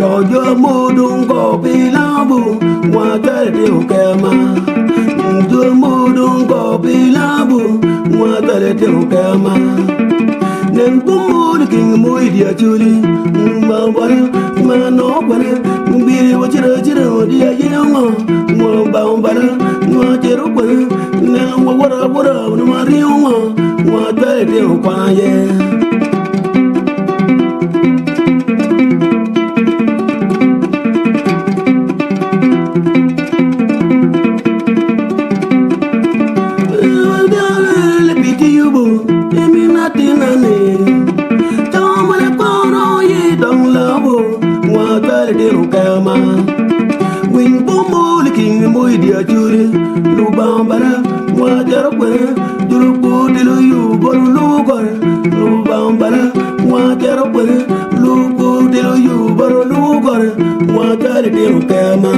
Rojo mudung kopi labu, water deu kema. Jo mudung kopi labu, water deu kema. Nen pumul king muy dia chuli, mambara manopara, biri wachira chira dia yema, mambara machero para, nen wara wara marioma, water deu kwaye. Wing bombo licking boy dear jury, Lubambara, Water, Dulubu, Dilu, Borulugar, Lubambara, Water, Lubu, Dilu, Borulugar, Water, Dilu Kama.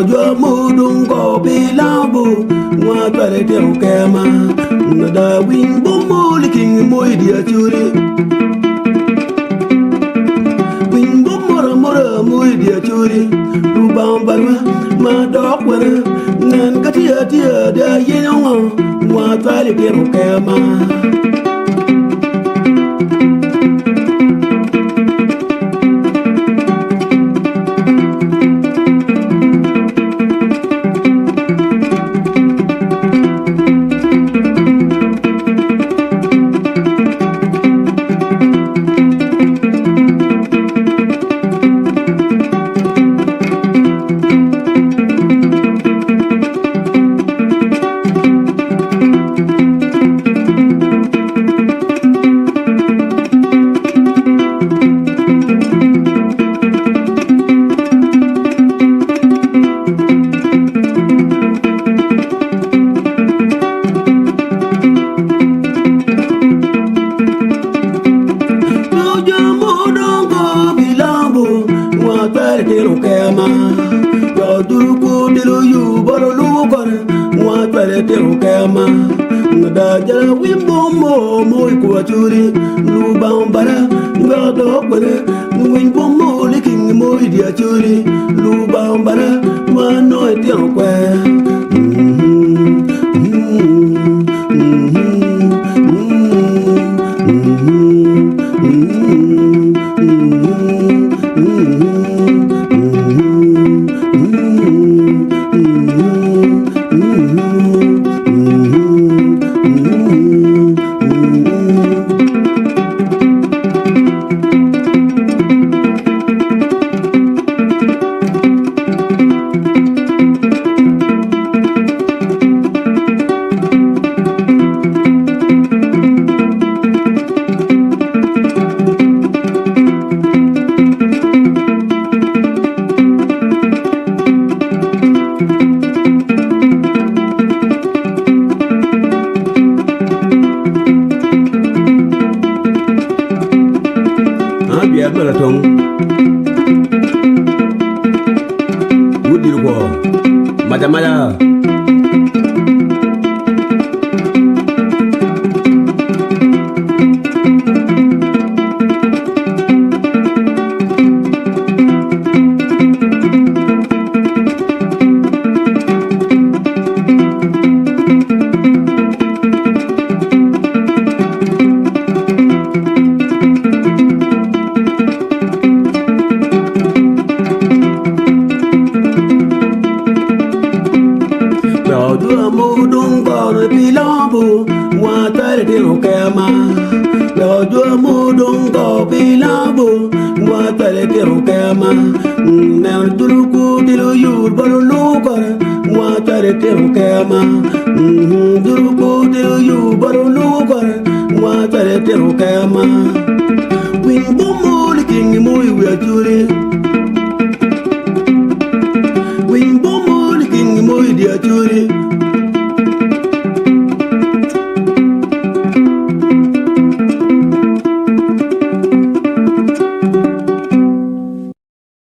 Yo mudung ko bilabu wa tare te kema nada wing bombo licking moy dia churi wing bombo mora moy dia churi du bambara ma dok wara nan katia tia da yenwa wa tare te kema. Nada wimbo mo moy ko churi lu bambara ngado kwere wimbo mo liking moy dia churi lu bambara mano etian kwe. Mada bilabu water deu kema. Yo mudung ko bilabu water tare tero kama na duruku tilo yur baro lukara mwa tare tero kama duruku tilo yur baro lukara mwa tare tero kama